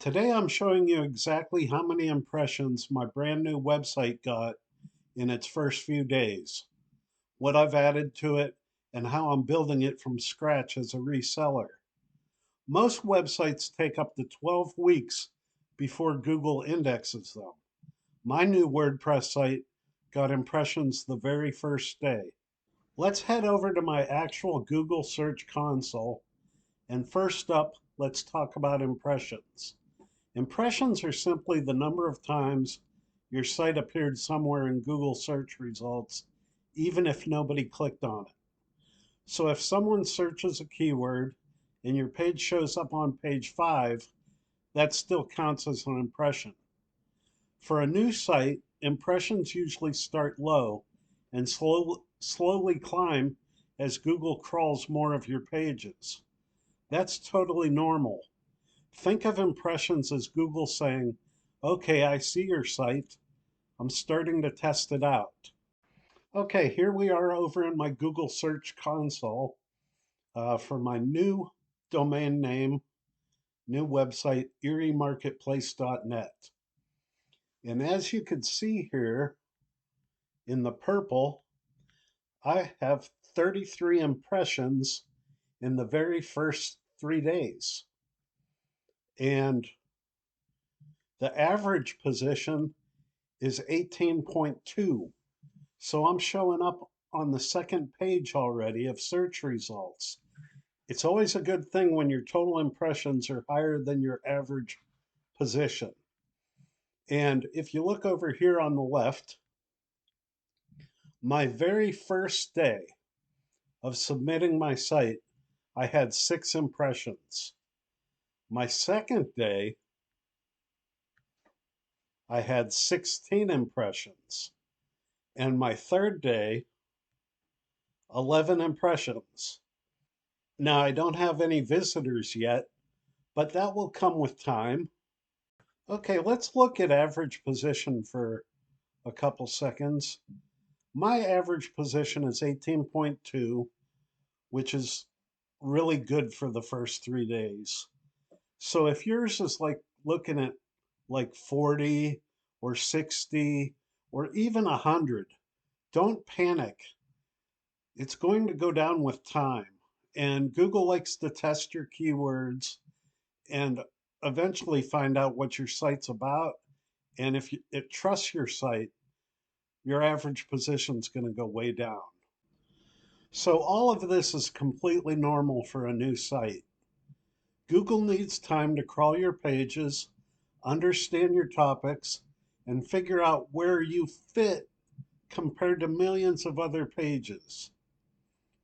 Today I'm showing you exactly how many impressions my brand new website got in its first few days, what I've added to it, and how I'm building it from scratch as a reseller. Most websites take up to 12 weeks before Google indexes them. My new WordPress site got impressions the very first day. Let's head over to my actual Google Search Console, and first up, let's talk about impressions. Impressions are simply the number of times your site appeared somewhere in Google search results, even if nobody clicked on it. So if someone searches a keyword and your page shows up on page 5, that still counts as an impression. For a new site, impressions usually start low and slowly climb as Google crawls more of your pages. That's totally normal. Think of impressions as Google saying, okay, I see your site. I'm starting to test it out. Okay, here we are over in my Google Search Console for my new domain name, new website, eriemarketplace.net. And as you can see here in the purple, I have 33 impressions in the very first 3 days. And the average position is 18.2. So I'm showing up on the second page already of search results. It's always a good thing when your total impressions are higher than your average position. And if you look over here on the left, my very first day of submitting my site, I had 6 impressions. My second day, I had 16 impressions. And my third day, 11 impressions. Now, I don't have any visitors yet, but that will come with time. Okay, let's look at average position for a couple seconds. My average position is 18.2, which is really good for the first 3 days. So if yours is like looking at like 40 or 60 or even 100, don't panic. It's going to go down with time. And Google likes to test your keywords and eventually find out what your site's about. And if it trusts your site, your average position is going to go way down. So all of this is completely normal for a new site. Google needs time to crawl your pages, understand your topics, and figure out where you fit compared to millions of other pages.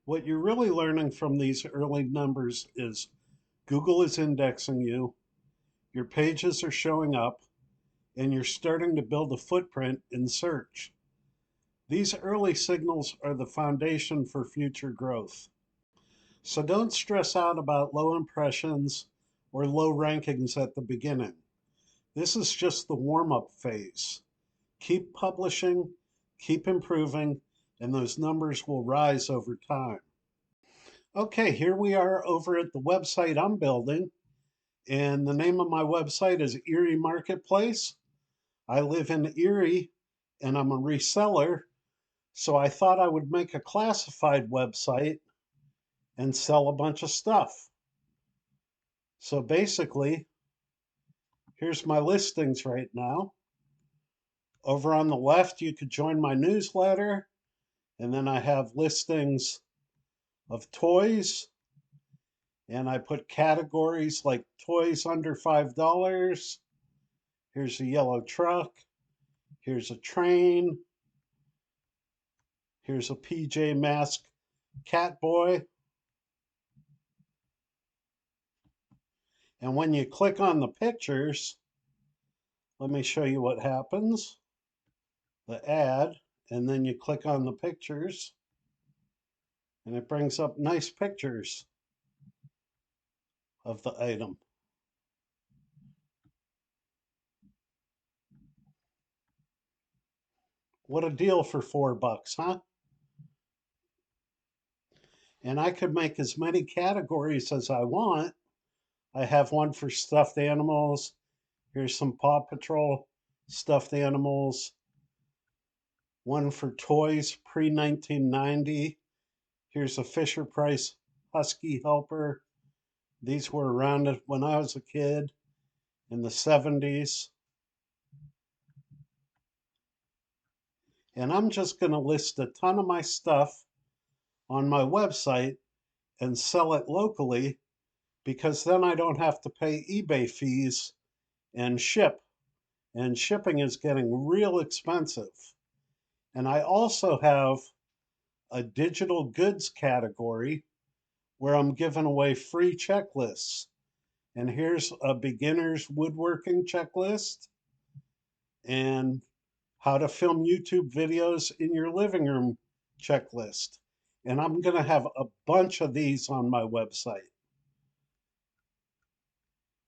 What you're really learning from these early numbers is Google is indexing you, your pages are showing up, and you're starting to build a footprint in search. These early signals are the foundation for future growth. So don't stress out about low impressions or low rankings at the beginning. This is just the warm-up phase. Keep publishing, keep improving, and those numbers will rise over time. Okay, here we are over at the website I'm building, and the name of my website is Erie Marketplace. I live in Erie, and I'm a reseller, so I thought I would make a classified website and sell a bunch of stuff. So basically, here's my listings right now. Over on the left, you could join my newsletter, and then I have listings of toys, and I put categories like toys under $5. Here's a yellow truck. Here's a train. Here's a PJ Masks cat boy. And when you click on the pictures, let me show you what happens. The ad, and then you click on the pictures, and it brings up nice pictures of the item. What a deal for $4, huh? And I could make as many categories as I want. I have one for stuffed animals, Here's some Paw Patrol stuffed animals. One for toys pre-1990. Here's a Fisher Price Husky helper. These were around when I was a kid in the 70s. And I'm just going to list a ton of my stuff on my website and sell it locally, because then I don't have to pay eBay fees and ship. And shipping is getting real expensive. And I also have a digital goods category where I'm giving away free checklists. And here's a beginner's woodworking checklist and how to film YouTube videos in your living room checklist. And I'm going to have a bunch of these on my website.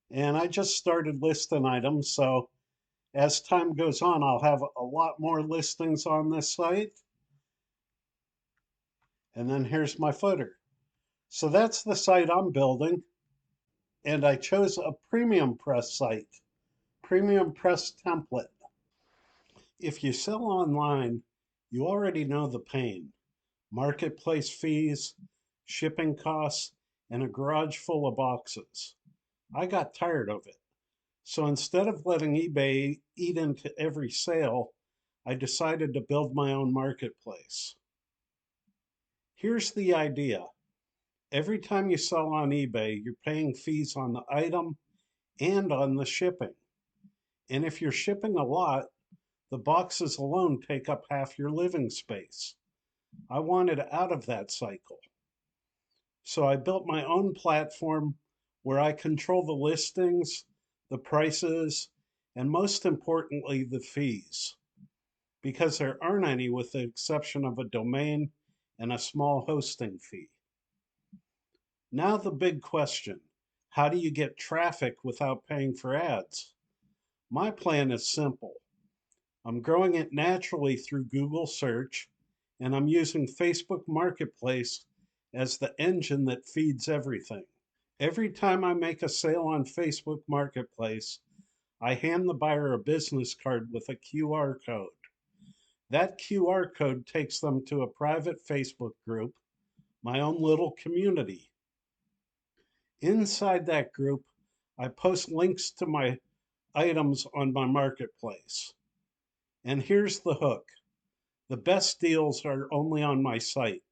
And I just started listing items, so as time goes on, I'll have a lot more listings on this site. And then here's my footer. So that's the site I'm building. And I chose a PremiumPress site, PremiumPress template. If you sell online, you already know the pain. Marketplace fees, shipping costs, and a garage full of boxes. I got tired of it. So instead of letting eBay eat into every sale, I decided to build my own marketplace. Here's the idea. Every time you sell on eBay, you're paying fees on the item and on the shipping. And if you're shipping a lot, the boxes alone take up half your living space. I wanted out of that cycle. So I built my own platform where I control the listings, the prices, and most importantly, the fees, because there aren't any with the exception of a domain and a small hosting fee. Now the big question, how do you get traffic without paying for ads? My plan is simple. I'm growing it naturally through Google search, and I'm using Facebook Marketplace as the engine that feeds everything. Every time I make a sale on Facebook Marketplace, I hand the buyer a business card with a QR code. That QR code takes them to a private Facebook group, my own little community. Inside that group, I post links to my items on my marketplace. And here's the hook. The best deals are only on my site,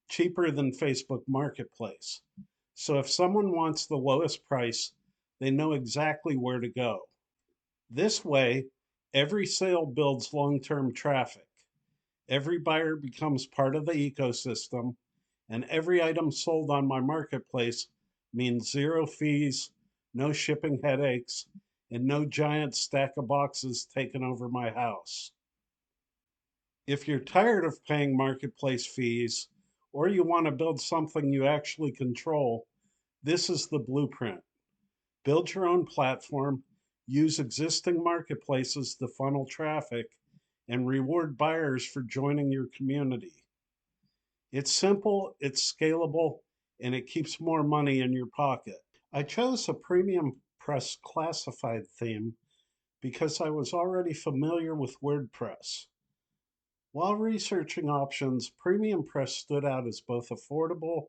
cheaper than Facebook Marketplace. So if someone wants the lowest price, they know exactly where to go. This way, every sale builds long-term traffic. Every buyer becomes part of the ecosystem, and every item sold on my marketplace means zero fees, no shipping headaches, and no giant stack of boxes taking over my house. If you're tired of paying marketplace fees, or you want to build something you actually control, this is the blueprint. Build your own platform, use existing marketplaces to funnel traffic, and reward buyers for joining your community. It's simple, it's scalable, and it keeps more money in your pocket. I chose a PremiumPress classified theme because I was already familiar with WordPress. While researching options, PremiumPress stood out as both affordable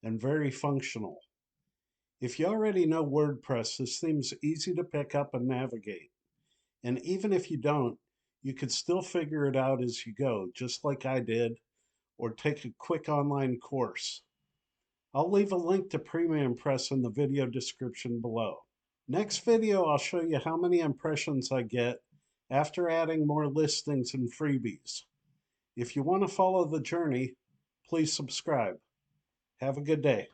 and very functional. If you already know WordPress, this seems easy to pick up and navigate. And even if you don't, you could still figure it out as you go, just like I did, or take a quick online course. I'll leave a link to PremiumPress in the video description below. Next video, I'll show you how many impressions I get after adding more listings and freebies. If you want to follow the journey, please subscribe. Have a good day.